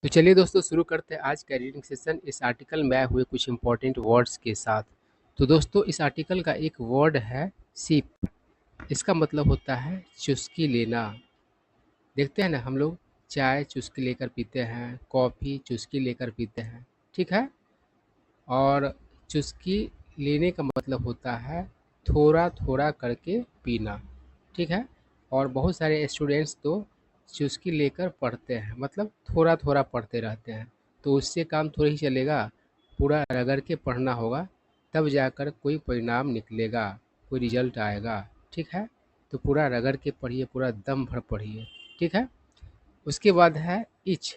तो चलिए दोस्तों शुरू करते हैं आज का रीडिंग सेशन। इस आर्टिकल में आए हुए कुछ इंपॉर्टेंट वर्ड्स के साथ। तो दोस्तों इस आर्टिकल का एक वर्ड है सिप। इसका मतलब होता है चुस्की लेना। देखते हैं ना, हम लोग चाय चुस्की लेकर पीते हैं, कॉफ़ी चुस्की लेकर पीते हैं, ठीक है। और चुस्की लेने का मतलब होता है थोड़ा थोड़ा करके पीना, ठीक है। और बहुत सारे स्टूडेंट्स तो चुस्की लेकर पढ़ते हैं, मतलब थोड़ा थोड़ा पढ़ते रहते हैं। तो उससे काम थोड़ी ही चलेगा, पूरा रगड़ के पढ़ना होगा, तब जाकर कोई परिणाम निकलेगा, कोई रिजल्ट आएगा, ठीक है। तो पूरा रगड़ के पढ़िए, पूरा दम भर पढ़िए, ठीक है। उसके बाद है इच।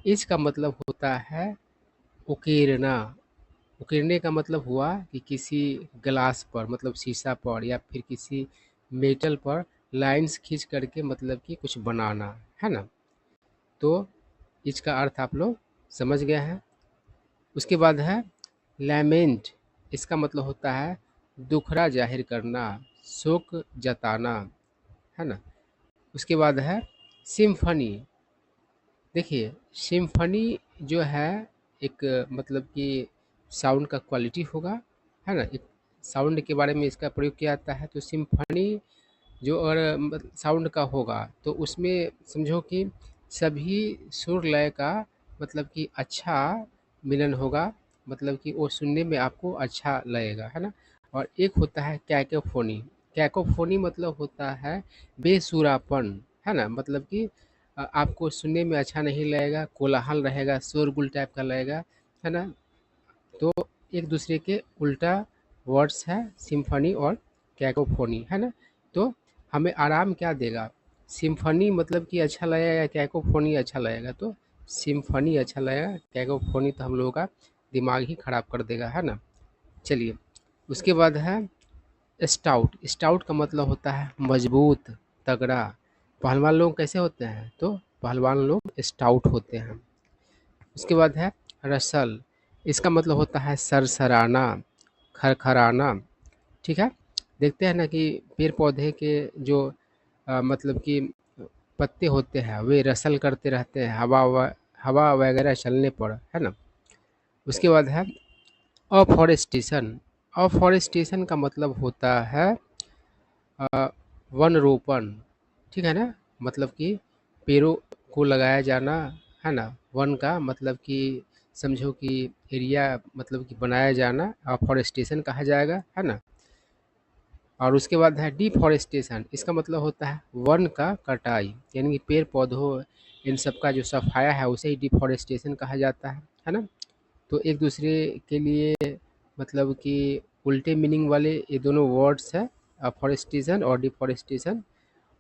इच का मतलब होता है उकेरना। उकेरने का मतलब हुआ कि किसी ग्लास पर, मतलब शीशा पर, या फिर किसी मेटल पर लाइंस खींच करके मतलब कि कुछ बनाना, है ना। तो इसका अर्थ आप लोग समझ गए हैं। उसके बाद है लैमेंट। इसका मतलब होता है दुखड़ा जाहिर करना, शोक जताना, है ना। उसके बाद है सिम्फनी। देखिए सिम्फनी जो है एक मतलब कि साउंड का क्वालिटी होगा, है ना। एक साउंड के बारे में इसका प्रयोग किया जाता है। तो सिम्फनी जो अगर साउंड का होगा तो उसमें समझो कि सभी सुर लय का मतलब कि अच्छा मिलन होगा, मतलब कि वो सुनने में आपको अच्छा लगेगा, है ना। और एक होता है कैकोफोनी। कैकोफोनी मतलब होता है बेसुरापन, है ना। मतलब कि आपको सुनने में अच्छा नहीं लगेगा, कोलाहल रहेगा, शोरगुल टाइप का लगेगा, है ना। तो एक दूसरे के उल्टा वर्ड्स है सिम्फनी और कैकोफोनी, है ना। तो हमें आराम क्या देगा, सिम्फनी मतलब कि अच्छा लगेगा या कैकोफोनी अच्छा लगेगा। तो सिम्फनी अच्छा लगेगा, कैकोफोनी तो हम लोगों का दिमाग ही खराब कर देगा, है ना। चलिए उसके बाद है स्टाउट। स्टाउट का मतलब होता है मजबूत, तगड़ा। पहलवान लोग कैसे होते हैं, तो पहलवान लोग स्टाउट होते हैं। उसके बाद है रसल। इसका मतलब होता है सरसराना, खरखराना, ठीक है। देखते हैं ना कि पेड़ पौधे के जो मतलब कि पत्ते होते हैं वे रसल करते रहते हैं हवा वगैरह चलने पर, है ना। उसके बाद है अफॉरेस्टेशन। अफॉरेस्टेशन का मतलब होता है वन रोपण, ठीक है ना। मतलब कि पेड़ों को लगाया जाना, है ना। वन का मतलब कि समझो कि एरिया मतलब कि बनाया जाना अफॉरेस्टेशन कहा जाएगा, है ना। और उसके बाद है डिफॉरेस्टेशन। इसका मतलब होता है वन का कटाई, यानी कि पेड़ पौधों इन सब का जो सफाया है उसे ही डिफॉरेस्टेशन कहा जाता है ना। तो एक दूसरे के लिए मतलब कि उल्टे मीनिंग वाले ये दोनों वर्ड्स है, अफॉरेस्टेशन और डिफॉरेस्टेशन।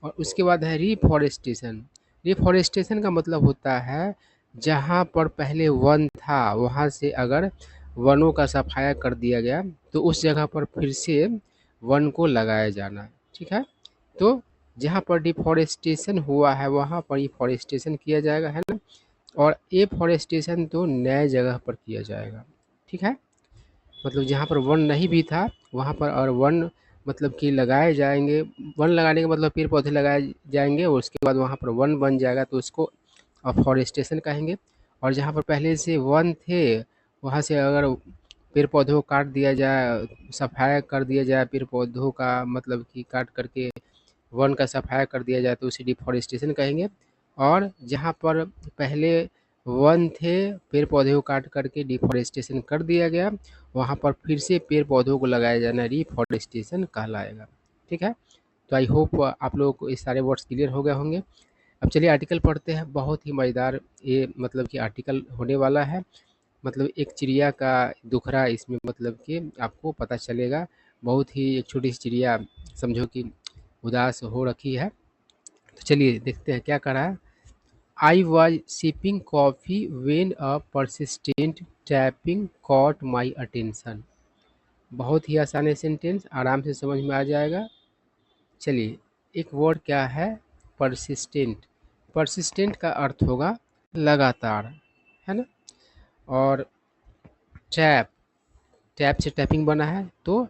और उसके बाद है रिफॉरेस्टेशन। रिफॉरेस्टेशन का मतलब होता है जहाँ पर पहले वन था वहाँ से अगर वनों का सफाया कर दिया गया तो उस जगह पर फिर से वन को लगाया जाना, ठीक है। तो जहाँ पर डिफॉरेस्टेशन हुआ है वहाँ पर रिफॉरेस्टेशन किया जाएगा, है ना। और एफॉरेस्टेशन तो नए जगह पर किया जाएगा, ठीक है। मतलब जहाँ पर वन नहीं भी था वहाँ पर और वन मतलब कि लगाए जाएंगे। वन लगाने का मतलब पेड़ पौधे लगाए जाएंगे और उसके बाद वहाँ पर वन बन जाएगा तो उसको अफॉरेस्टेशन कहेंगे। और जहाँ पर पहले से वन थे वहाँ से अगर पेड़ पौधों को काट दिया जाए, सफाया कर दिया जाए पेड़ पौधों का, मतलब कि काट करके वन का सफाया कर दिया जाए तो उसे डिफॉरेस्टेशन कहेंगे। और जहाँ पर पहले वन थे पेड़ पौधे को काट करके डिफॉरेस्टेशन कर दिया गया वहाँ पर फिर से पेड़ पौधों को लगाया जाना रिफॉरेस्टेशन कहलाएगा, ठीक है। तो आई होप आप लोगों को ये सारे वर्ड्स क्लियर हो गए होंगे। अब चलिए आर्टिकल पढ़ते हैं। बहुत ही मज़ेदार ये मतलब कि आर्टिकल होने वाला है। मतलब एक चिड़िया का दुखड़ा इसमें मतलब कि आपको पता चलेगा। बहुत ही एक छोटी सी चिड़िया समझो कि उदास हो रखी है। तो चलिए देखते हैं क्या करा है। I was sipping coffee when a persistent tapping caught my attention. बहुत ही आसान है सेंटेंस, आराम से समझ में आ जाएगा। चलिए एक वर्ड क्या है, परसिस्टेंट। परसिस्टेंट का अर्थ होगा लगातार, है ना। और टैप, टैप से टैपिंग बना है तो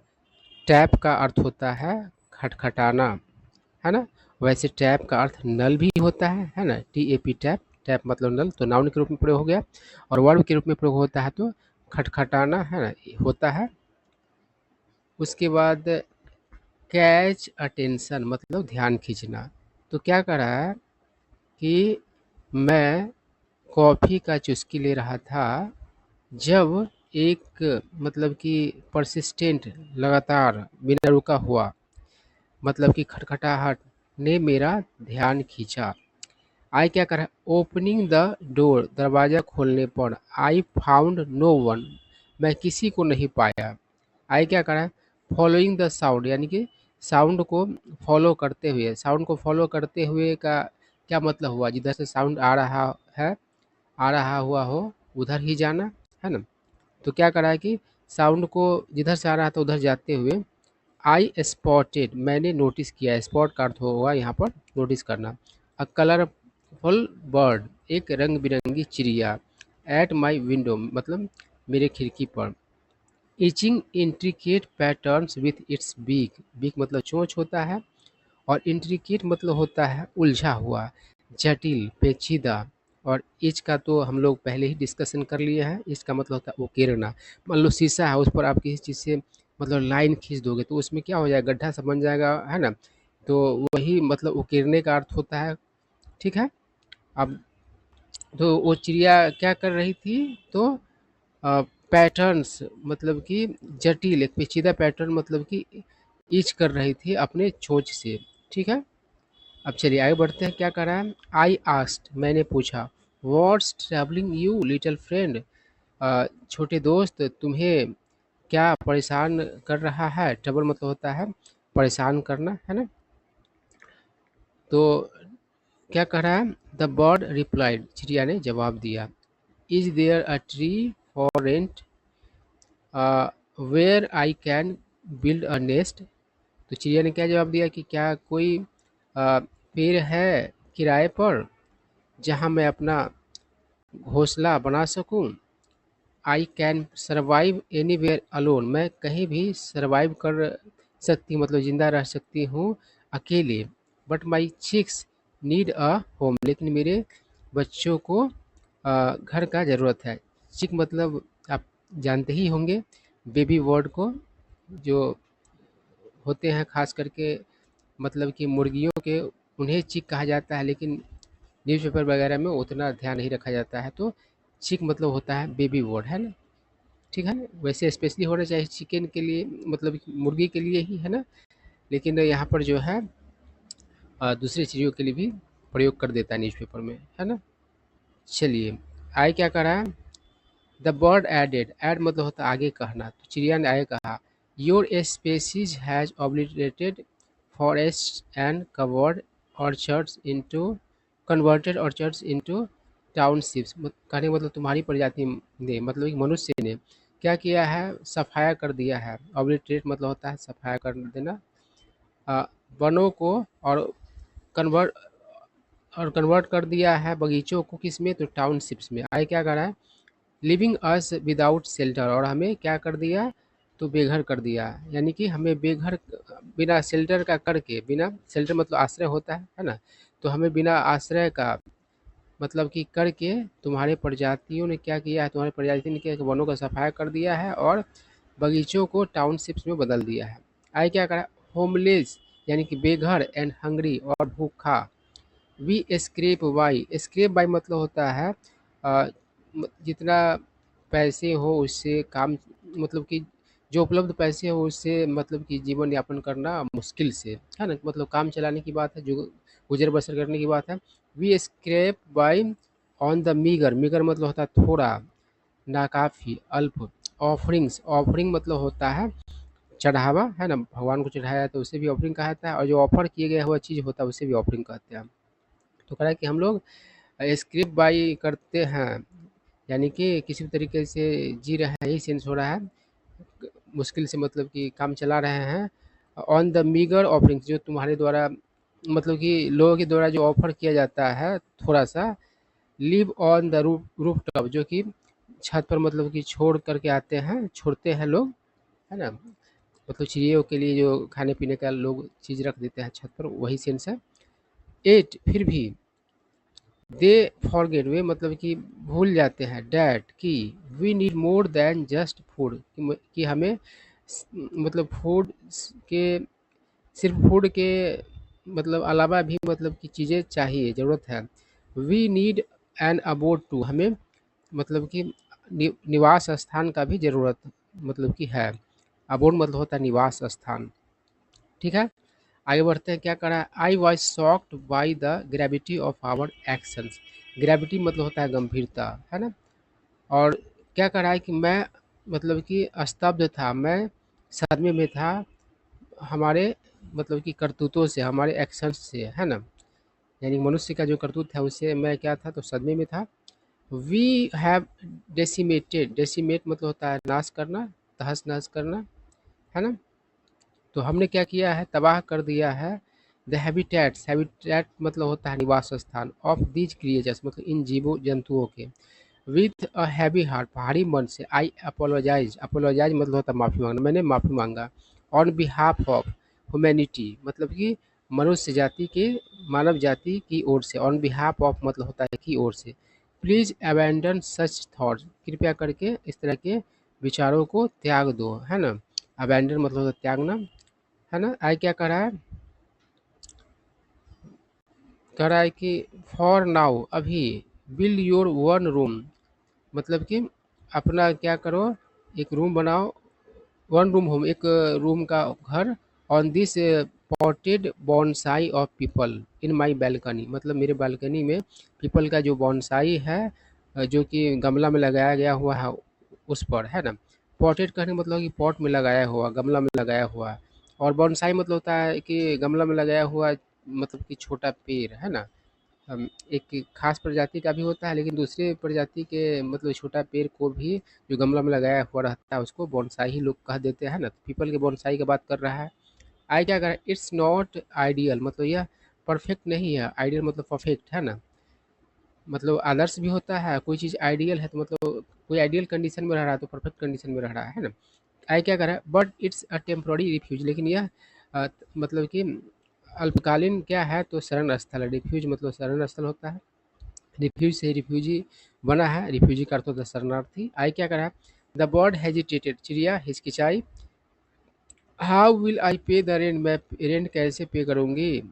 टैप का अर्थ होता है खटखटाना, है ना। वैसे टैप का अर्थ नल भी होता है ना, TAP टैप। टैप मतलब नल, तो नाउन के रूप में प्रयोग हो गया। और वर्ब के रूप में प्रयोग होता है तो खटखटाना है ना, होता है। उसके बाद कैच अटेंशन मतलब ध्यान खींचना। तो क्या कर रहा है कि मैं कॉफ़ी का चुस्की ले रहा था जब एक मतलब कि परसिस्टेंट लगातार बिना रुका हुआ मतलब कि खटखटाहट ने मेरा ध्यान खींचा। आई क्या कर रहा है, ओपनिंग द डोर दरवाज़ा खोलने पर आई फाउंड नो वन, मैं किसी को नहीं पाया। आई क्या कर रहा है, फॉलोइंग द साउंड यानी कि साउंड को फॉलो करते हुए। साउंड को फॉलो करते हुए का क्या मतलब हुआ, जिधर से साउंड आ रहा है, आ रहा हुआ हो उधर ही जाना, है ना। तो क्या करा है कि साउंड को जिधर से आ रहा था उधर जाते हुए आई स्पॉटेड मैंने नोटिस किया। स्पॉट का अर्थ होगा यहाँ पर नोटिस करना। अ कलरफुल बर्ड एक रंग बिरंगी चिड़िया। एट माई विंडो मतलब मेरे खिड़की पर। Etching intricate patterns with its beak. Beak मतलब चोंच होता है, और इंट्रिकेट मतलब होता है उलझा हुआ, जटिल, पेचीदा। और इच का तो हम लोग पहले ही डिस्कशन कर लिए हैं। इसका मतलब होता है उकेरना। मान लो शीशा है, उस पर आप किसी चीज़ से मतलब लाइन खींच दोगे तो उसमें क्या हो जाएगा, गड्ढा सा बन जाएगा, है ना। तो वही मतलब उकेरने का अर्थ होता है। ठीक है। अब तो वो चिड़िया क्या कर रही थी, तो पैटर्न्स मतलब कि जटिल, एक पेचीदा पैटर्न मतलब कि ईच कर रही थी अपने चोंच से। ठीक है। अब चलिए आगे बढ़ते हैं। क्या कर रहा है, आई आस्ट मैंने पूछा, what's travelling you little friend, छोटे दोस्त तुम्हें क्या परेशान कर रहा है। ट्रबल मतलब होता है परेशान करना, है ना। तो क्या कह रहा है, द बर्ड रिप्लाइड चिड़िया ने जवाब दिया, is there a tree for rent where I can build a nest. तो चिड़िया ने क्या जवाब दिया कि क्या कोई पेड़ है किराए पर जहाँ मैं अपना घोंसला बना सकूं। I can survive anywhere alone मैं कहीं भी सर्वाइव कर सकती मतलब ज़िंदा रह सकती हूँ अकेले। But my chicks need a home लेकिन मेरे बच्चों को घर का ज़रूरत है। चिक मतलब आप जानते ही होंगे बेबी वर्ड को, जो होते हैं खास करके मतलब कि मुर्गियों के, उन्हें चिक कहा जाता है, लेकिन न्यूज़पेपर वगैरह में उतना ध्यान नहीं रखा जाता है। तो चिक मतलब होता है बेबी वर्ड, है ना। ठीक है ना, वैसे स्पेशली होना चाहिए चिकन के लिए मतलब कि मुर्गी के लिए ही, है ना। लेकिन यहाँ पर जो है दूसरी चीज़ों के लिए भी प्रयोग कर देता है न्यूज़पेपर में, है ना। चलिए आगे क्या कह रहा है, द बर्ड एडेड, एड मतलब होता है आगे कहना। तो चिड़िया ने आगे कहा, your species has obliterated forest and covered orchards into converted orchards into townships. कहने का मतलब तुम्हारी प्रजाति ने मतलब कि मनुष्य ने क्या किया है, सफाया कर दिया है। ऑब्लिटरेट मतलब होता है सफाया कर देना, अ, वनों को, और कन्वर्ट कन्वर्ट कर दिया है बगीचों को किस में, तो टाउनशिप्स में। आगे क्या कर रहा है, लिविंग अस विदाउट शेल्टर, और हमें क्या कर दिया, तो बेघर कर दिया। यानी कि हमें बेघर बिना शेल्टर का करके, बिना शेल्टर मतलब आश्रय होता है ना। तो हमें बिना आश्रय का मतलब कि करके तुम्हारे प्रजातियों ने क्या किया है, तुम्हारे प्रजाति ने क्या है कि वनों का सफाया कर दिया है और बगीचों को टाउनशिप्स में बदल दिया है। आगे क्या करा, होमलेस यानी कि बेघर एंड हंग्री और भूखा। We scrape by, scrape by मतलब होता है जितना पैसे हो उससे काम मतलब कि जो उपलब्ध पैसे हो उससे मतलब कि जीवन यापन करना मुश्किल से, है ना। मतलब काम चलाने की बात है, जो गुजर बसर करने की बात है। We scrape by on the meagre, meagre मतलब होता है थोड़ा, नाकाफ़ी, अल्प। ऑफरिंग्स, ऑफरिंग मतलब होता है चढ़ावा, है ना। भगवान को चढ़ाया है तो उसे भी ऑफरिंग कहा जाता है, और जो ऑफर किए गया हुआ चीज़ होता है उसे भी ऑफरिंग कहते हैं। तो कह रहा है कि हम लोग स्क्रिप्ट बाई करते हैं, यानी कि किसी भी तरीके से जी रहे हैं, यही सेंस हो रहा है। मुश्किल से मतलब कि काम चला रहे हैं। ऑन द मीगर ऑफरिंग जो तुम्हारे द्वारा मतलब कि लोगों के द्वारा जो ऑफर किया जाता है थोड़ा सा। Live on the roof top जो कि छत पर मतलब कि छोड़ करके आते हैं, छोड़ते हैं लोग, है ना। मतलब चिड़ियों के लिए जो खाने पीने का लोग चीज़ रख देते हैं छत पर, वही सेंस है। एट फिर भी दे फॉरगेट, वे मतलब कि भूल जाते हैं, डैट कि we need more than just food, कि हमें मतलब फूड के, सिर्फ फूड के मतलब अलावा भी मतलब कि चीज़ें चाहिए, ज़रूरत है। We need an abode too, हमें मतलब कि निवास स्थान का भी ज़रूरत मतलब कि है। अबोर्ड मतलब होता है निवास स्थान। ठीक है, आगे बढ़ते हैं। क्या करा है, I was shocked by the gravity of our actions. Gravity मतलब होता है गंभीरता, है ना। और क्या करा है कि मैं मतलब कि स्तब्ध था, मैं सदमे में था हमारे मतलब कि करतूतों से, हमारे एक्शंस से, है ना। यानी मनुष्य का जो करतूत है उससे मैं क्या था, तो सदमे में था। वी हैव डेसिमेटेड, डेसिमेट मतलब होता है नाश करना, तहस नहस करना, है ना। तो हमने क्या किया है, तबाह कर दिया है द हैबिटेट्स, हैबिटेट मतलब होता है निवास स्थान, ऑफ दीज क्रिएचर्स मतलब इन जीवों जंतुओं के, विथ अ हैवी हार्ट भारी मन से। आई अपोलोजाइज, अपोलोजाइज मतलब होता है माफ़ी मांगना, मैंने माफ़ी मांगा। ऑन बिहाफ ऑफ ह्यूमैनिटी मतलब कि मनुष्य जाति के, मानव जाति की ओर से। ऑन बिहाफ ऑफ मतलब होता है की ओर से। प्लीज़ अबैंडन सच थॉट्स, कृपया करके इस तरह के विचारों को त्याग दो, है ना। अबैंडन मतलब होता है त्यागना, है ना। आई क्या कह रहा है, कह रहा है कि फॉर नाउ अभी, बिल्ड योर वन रूम मतलब कि अपना क्या करो, एक रूम बनाओ, वन रूम होम, एक रूम का घर, on this potted bonsai of people in my balcony मतलब मेरे बालकनी में पीपल का जो बॉन्साई है, जो कि गमला में लगाया गया हुआ है उस पर, है ना। पॉटेड कहने का मतलब कि पॉट में लगाया हुआ, गमला में लगाया हुआ। और बॉन्साई मतलब होता है कि गमला में लगाया हुआ मतलब कि छोटा पेड़, है ना। एक खास प्रजाति का भी होता है, लेकिन दूसरे प्रजाति के मतलब छोटा पेड़ को भी जो गमला में लगाया हुआ रहता है उसको बोनसाई ही लोग कह देते हैं ना। तो पीपल के बोनसाई की बात कर रहा है। आई क्या कर, इट्स नॉट आइडियल मतलब यह परफेक्ट नहीं है, आइडियल मतलब परफेक्ट, है ना। मतलब आदर्श भी होता है, कोई चीज़ आइडियल है तो मतलब कोई आइडियल कंडीशन में रह रहा है तो परफेक्ट कंडीशन में रह रहा है ना। आई क्या कर रहा है, but it's a temporary refuge, लेकिन यह मतलब कि अल्पकालीन क्या है, तो शरण स्थल है। रिफ्यूज मतलब शरण स्थल होता है, रिफ्यूज से रिफ्यूजी बना है, रिफ्यूजी का अर्थ होता है शरणार्थी। आई क्या करा है, द बर्ड हेजिटेटेड, चिड़िया हिचकिचाई। हाउ विल आई पे द रेंट, मैं रेंट कैसे पे करूँगी।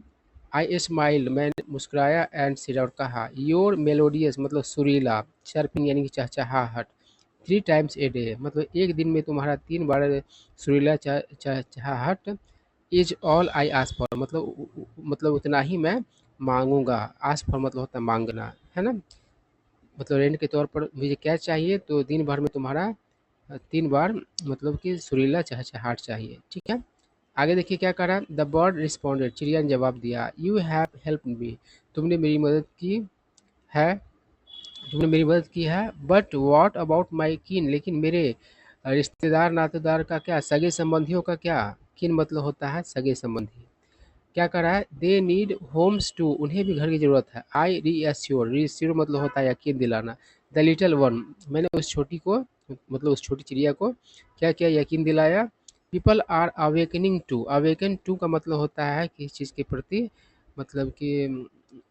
आई स्माइल, मैंने मुस्कुराया, एंड सिर और कहा, योर मेलोडियस मतलब सुरीला, चर्पिंग यानी कि चहचहाहट, 3 टाइम्स ए डे मतलब एक दिन में तुम्हारा 3 बार सुरीला चहचहाहट, is all I ask for मतलब उतना ही मैं मांगूंगा। आस्क फॉर मतलब होता है मांगना, है ना। मतलब रेंट के तौर पर मुझे क्या चाहिए, तो दिन भर में तुम्हारा 3 बार मतलब कि सुरीला चहचहाट चाहिए, ठीक है। आगे देखिए क्या करा, द बर्ड रिस्पॉन्डेड, चिड़िया ने जवाब दिया, यू हैव हेल्प मी, तुमने मेरी मदद की है, तुमने मेरी मदद की है। बट वॉट अबाउट माई किन, लेकिन मेरे रिश्तेदार नातेदार का क्या, सगे संबंधियों का क्या। किन मतलब होता है सगे संबंधी। क्या कर रहा है, दे नीड होम्स टू, उन्हें भी घर की ज़रूरत है। आई रीअश्योर, रीअश्योर मतलब होता है यकीन दिलाना। द लिटिल वन, मैंने उस छोटी को मतलब उस छोटी चिड़िया को क्या किया, यकीन दिलाया। People are awakening to, awaken to का मतलब होता है किसी चीज़ के प्रति मतलब कि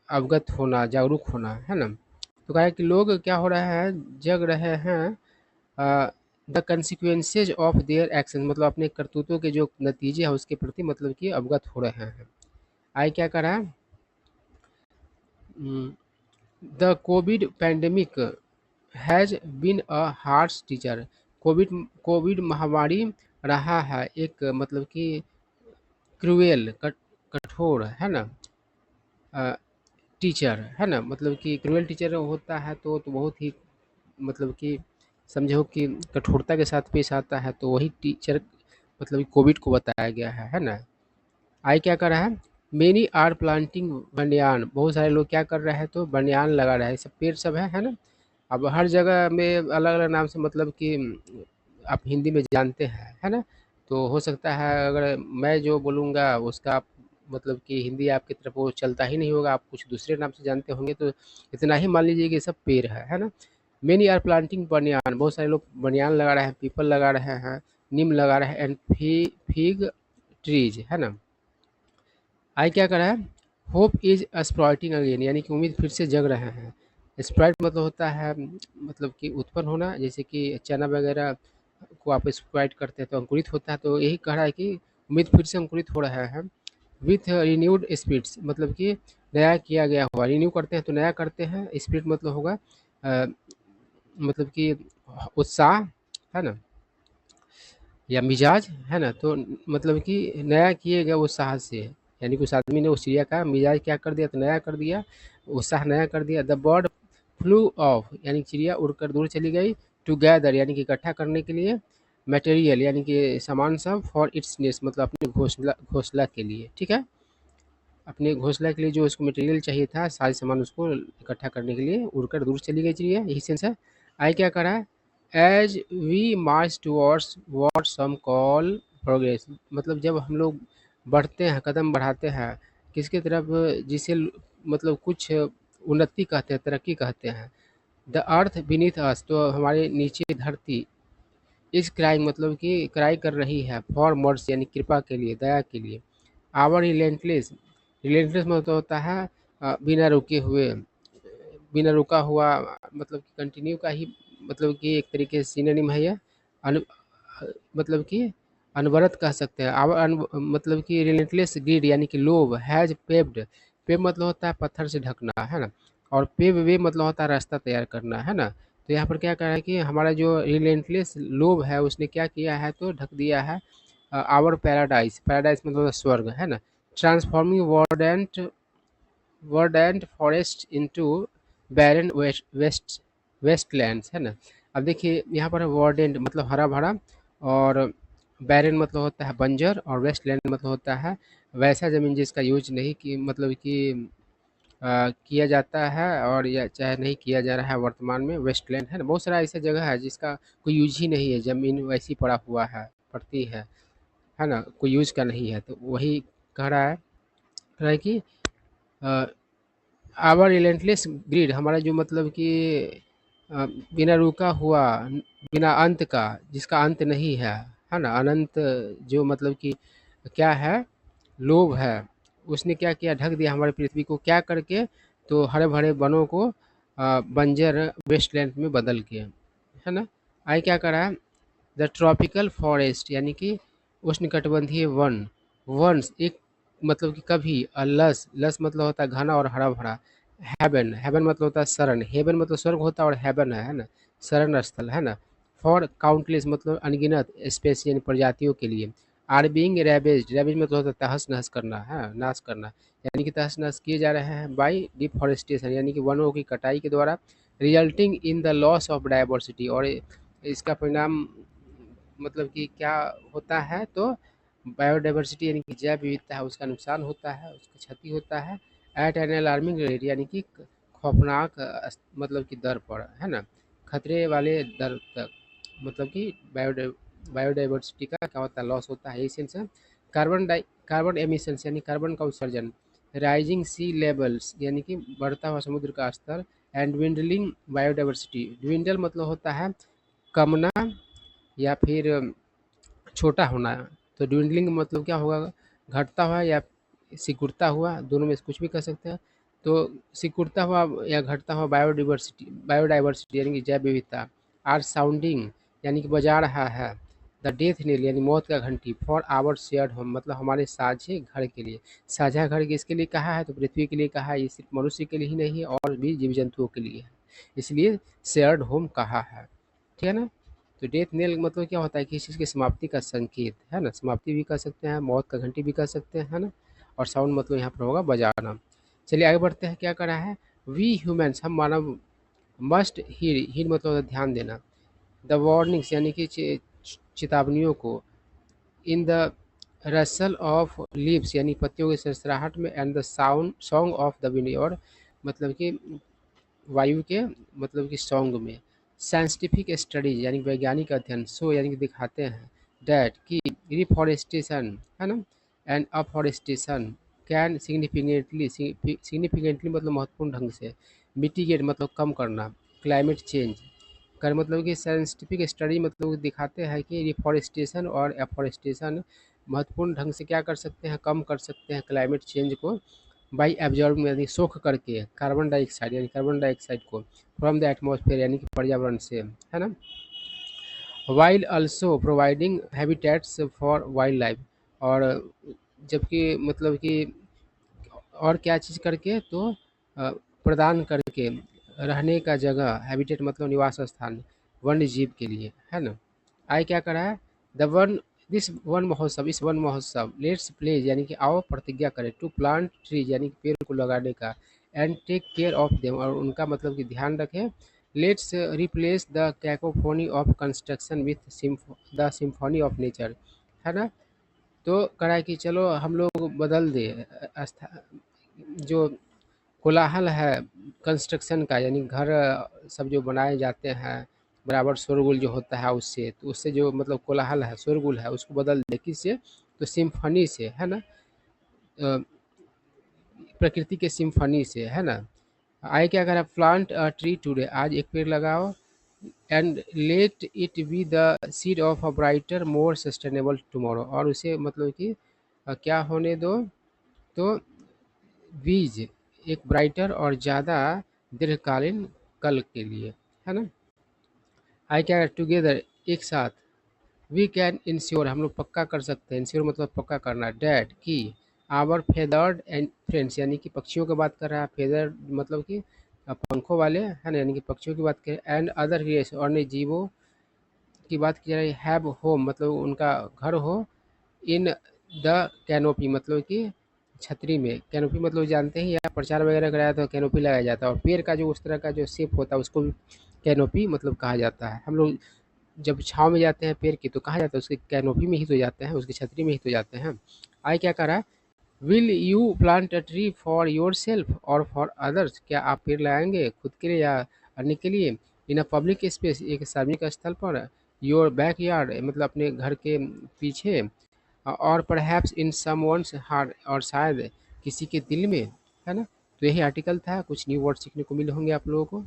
अवगत होना, जागरूक होना, है ना। तो कहा है कि लोग क्या हो रहे हैं, जग रहे हैं the consequences of their action मतलब अपने करतूतों के जो नतीजे हैं उसके प्रति मतलब कि अवगत हो रहे हैं। आई क्या करा, the COVID pandemic has been a harsh teacher, COVID COVID महामारी रहा है एक मतलब कि क्रूएल कठोर, है ना, टीचर, है ना। मतलब कि क्रूएल टीचर होता है तो बहुत ही मतलब कि समझो कि कठोरता के साथ पेश आता है, तो वही टीचर मतलब कि कोविड को बताया गया है ना। आई क्या कर रहा है, मेनी आर प्लांटिंग बनियान, बहुत सारे लोग क्या कर रहे हैं, तो बनियान लगा रहे हैं, सब पेड़ सब है ना। अब हर जगह में अलग अलग नाम से मतलब कि आप हिंदी में जानते हैं, है ना। तो हो सकता है अगर मैं जो बोलूँगा उसका आप मतलब कि हिंदी आपकी तरफ वो चलता ही नहीं होगा, आप कुछ दूसरे नाम से जानते होंगे, तो इतना ही मान लीजिए कि सब पेड़ है ना। मेनी आर प्लांटिंग बनियान, बहुत सारे लोग बनियान लगा रहे हैं, पीपल लगा रहे हैं, नीम लगा रहे हैं, एंड फिग ट्रीज, है ना। आई क्या करा है, होप इज स्प्राइटिंग अगेन, यानी कि उम्मीद फिर से जग रहे हैं। स्प्राइट मतलब होता है मतलब कि उत्पन्न होना, जैसे कि चना वगैरह को आप स्प्राइट करते हैं तो अंकुरित होता है, तो यही कह रहा है कि उम्मीद फिर से अंकुरित हो रहा है। विथ रिन्यूड स्पिरिट्स मतलब कि नया किया गया हुआ, रिन्यू करते हैं तो नया करते हैं, स्पिरिट मतलब होगा अ, मतलब कि उत्साह, है ना, या मिजाज, है ना, तो मतलब कि नया किए गए उत्साह से, यानी कि उस आदमी ने उस चिड़िया का मिजाज क्या कर दिया, तो नया कर दिया, उत्साह नया कर दिया। द बर्ड फ्लू ऑफ, यानी चिड़िया उड़कर दूर चली गई। टुगेदर यानी कि इकट्ठा करने के लिए। मटेरियल यानी कि सामान सब। फॉर इट्स नेस्ट मतलब अपने घोंसला घोंसला के लिए, ठीक है, अपने घोंसला के लिए जो उसको मटेरियल चाहिए था, सारे सामान उसको इकट्ठा करने के लिए उड़कर दूर चली गई चिड़िया, यही सेंस है। आई क्या करा है, as we march towards what some call progress, मतलब जब हम लोग बढ़ते हैं, कदम बढ़ाते हैं किसकी तरफ, जिसे मतलब कुछ उन्नति कहते हैं, तरक्की कहते हैं। द अर्थ बीनीथ अस, तो हमारे नीचे धरती। इस क्राइंग मतलब कि क्राई कर रही है, फॉर मर्स यानी कृपा के लिए, दया के लिए। आवर रिलेंटलेस, रिलेंटलेस मतलब होता है बिना रुके हुए, बिना रुका हुआ, मतलब कि कंटिन्यू का ही, मतलब कि एक तरीके से सिनोनिम है ये। अनु मतलब कि अनवरत कह सकते हैं। आवर मतलब कि रिलेंटलेस ग्रीड यानी कि लोभ हैज पेव्ड, पेव मतलब होता है पत्थर से ढकना, है ना, और पेव वे मतलब होता है रास्ता तैयार करना, है ना। तो यहाँ पर क्या कह रहा है कि हमारा जो रिलेंटलेस लोभ है उसने क्या किया है, तो ढक दिया है आवर पैराडाइज, पैराडाइज मतलब स्वर्ग, है ना। Transforming world and forest into barren wastelands, है ना। अब देखिए यहाँ पर वर्डेंट मतलब हरा भरा, और बैरन मतलब होता है बंजर, और वेस्टलैंड मतलब होता है वैसा ज़मीन जिसका यूज नहीं कि मतलब कि किया जाता है, और या चाहे नहीं किया जा रहा है वर्तमान में, वेस्टलैंड, है ना। बहुत सारा ऐसा जगह है जिसका कोई यूज ही नहीं है, ज़मीन वैसी पड़ा हुआ है, पड़ती है ना, कोई यूज का नहीं है, तो वही कह रहा है कि आवर रिलेंटलेस ग्रिड, हमारा जो मतलब कि अ, बिना रुका हुआ, बिना अंत का, जिसका अंत नहीं है ना, अनंत, जो मतलब कि क्या है, लोभ है, उसने क्या किया, ढक दिया हमारी पृथ्वी को, क्या करके, तो हरे भरे वनों को बंजर वेस्टलैंड में बदल के, है ना। आई क्या करा, द ट्रॉपिकल फॉरेस्ट यानी कि उष्णकटिबंधीय वन, वंस एक मतलब कि कभी, लस, लस मतलब होता है घना और हरा भरा। हेवन, हेवन मतलब होता है शरण, हेवन मतलब स्वर्ग होता है, और हेवन है ना, शरण स्थल, है ना। फॉर काउंटलेस मतलब अनगिनत स्पेसी यानी प्रजातियों के लिए। आर बीइंग रेवेज्ड, रेवेज मतलब होता है तहस नहस करना, है नाश करना, यानी कि तहस नहस किए जा रहे हैं बाई डिफॉरेस्टेशन यानी कि वनों की कटाई के द्वारा। Resulting in the loss of diversity, और इसका परिणाम मतलब कि क्या होता है, तो बायोडाइवर्सिटी यानी कि जैव विविधता है उसका नुकसान होता है, उसका क्षति होता है। एट एन अलार्मिंग रेट यानी कि खौफनाक मतलब कि दर पर, है ना, खतरे वाले दर तक, मतलब कि बायोडाइवर्सिटी का क्या होता है, लॉस होता है, एसेंस है। कार्बन एमिशंस यानी कार्बन का उत्सर्जन। राइजिंग सी लेवल्स यानी कि बढ़ता हुआ समुद्र का स्तर। एंड ड्विंडलिंग बायोडाइवर्सिटी, ड्विंडल मतलब होता है कमना, या फिर छोटा होना। तो ड्विंडलिंग मतलब क्या होगा, घटता हुआ या सिकुड़ता हुआ, दोनों में से कुछ भी कह सकते हैं। तो सिकुड़ता हुआ या घटता हुआ बायोडाइवर्सिटी यानी कि जैव विविधता। आर साउंडिंग यानी कि बजा रहा है। द डेथ नील यानी मौत का घंटी। फॉर आवर शेयर्ड होम मतलब हमारे साझे घर के लिए। साझा घर किसके लिए कहा है, तो पृथ्वी के लिए कहा है, ये सिर्फ मनुष्य के लिए ही नहीं है, और भी जीव जंतुओं के लिए है, इसलिए शेयर्ड होम कहा है, ठीक है ना। तो डेथ नेल मतलब क्या होता है, किसी चीज़ की समाप्ति का संकेत, है ना, समाप्ति भी कह सकते हैं, मौत का घंटी भी कह सकते हैं, है ना। और साउंड मतलब यहाँ पर होगा बजाना। चलिए आगे बढ़ते हैं, क्या करा है, वी ह्यूमन्स हम मानव। मस्ट हीर, हीर मतलब होता है ध्यान देना। द वार्निंग्स यानी कि चेतावनियों को। In the Russell of leaves यानी पत्तियों की सरसराहट में। And the sound song of the wind, और मतलब कि वायु के मतलब कि सॉन्ग में। साइंटिफिक स्टडीज यानी वैज्ञानिक अध्ययन। सो यानी कि दिखाते हैं। डैट कि रिफॉरेस्टेशन, है ना, एंड अफॉरेस्टेशन कैन सिग्निफिकेंटली मतलब महत्वपूर्ण ढंग से। मिटिगेट मतलब कम करना। क्लाइमेट चेंज कर मतलब कि साइंटिफिक स्टडी मतलब दिखाते हैं कि रिफॉरेस्टेशन और एफॉरेस्टेशन महत्वपूर्ण ढंग से क्या कर सकते हैं, कम कर सकते हैं क्लाइमेट चेंज को। बाई एब्जॉर्बिंग यानी सोख करके कार्बन डाइऑक्साइड यानी कार्बन डाइऑक्साइड को फ्रॉम द एटमॉस्फेयर यानी कि पर्यावरण से, है ना। While also providing habitats for wild life, और जबकि मतलब कि और क्या चीज़ करके तो प्रदान करके रहने का जगह, हैबिटेट मतलब निवास स्थान वन्य जीव के लिए, है ना। आगे क्या करा है, द वन दिस वन महोत्सव, इस वन महोत्सव लेट्स प्लेज यानी कि आओ प्रतिज्ञा करें, टू प्लांट ट्रीज यानी कि पेड़ को लगाने का, and take care of them और उनका मतलब कि ध्यान रखें, let's replace the cacophony of construction with the symphony of nature, है ना। तो करा कि चलो हम लोग बदल दे जो कोलाहल है कंस्ट्रक्शन का, यानी घर सब जो बनाए जाते हैं बराबर शोरगुल जो होता है उससे, तो उससे जो मतलब कोलाहल है शोरगुल है उसको बदल दे किससे, तो सिम्फनी से, है ना। अ, प्रकृति के सिम्फनी से, है ना। आगे क्या करा, प्लांट अ ट्री टुडे, आज एक पेड़ लगाओ, and let it be the seed of a brighter more sustainable tomorrow, और उसे मतलब कि क्या होने दो, तो बीज एक ब्राइटर और ज़्यादा दीर्घकालीन कल के लिए, है ना। आई क्या टुगेदर एक साथ, वी कैन इंश्योर हम लोग पक्का कर सकते हैं, इंश्योर मतलब पक्का करना, डैट की आवर फेदर्ड एंड फ्रेंड्स यानी कि पक्षियों की बात कर रहा है, फेदर मतलब कि पंखों वाले, है ना, यानी कि पक्षियों की बात करें, एंड अदर क्रिएशन और अन्य जीवों की बात की जा रही, हैव होम मतलब उनका घर हो, इन द कैनोपी मतलब कि छतरी में, कैनोपी मतलब जानते हैं या प्रचार वगैरह कराया तो कैनोपी लगाया जाता है, और पेड़ का जो उस तरह का जो शेप होता है उसको भी कैनोपी मतलब कहा जाता है। हम लोग जब छाँव में जाते हैं पेड़ की तो कहाँ जाते हैं, उसकी कैनोपी में ही तो जाते हैं, उसकी छतरी में ही तो जाते हैं। आगे क्या कह रहा है, will you plant a tree for your self और फॉर अदर्स, क्या आप पेड़ लगाएंगे खुद के लिए या अन्य के लिए, इन अ पब्लिक स्पेस एक सार्वजनिक स्थल पर, योर बैक यार्ड मतलब अपने घर के पीछे, और परहैप्स इन समवन्स हार्ट और शायद किसी के दिल में, है ना। तो यही आर्टिकल था, कुछ न्यू वर्ड सीखने को मिले होंगे आप लोगों को।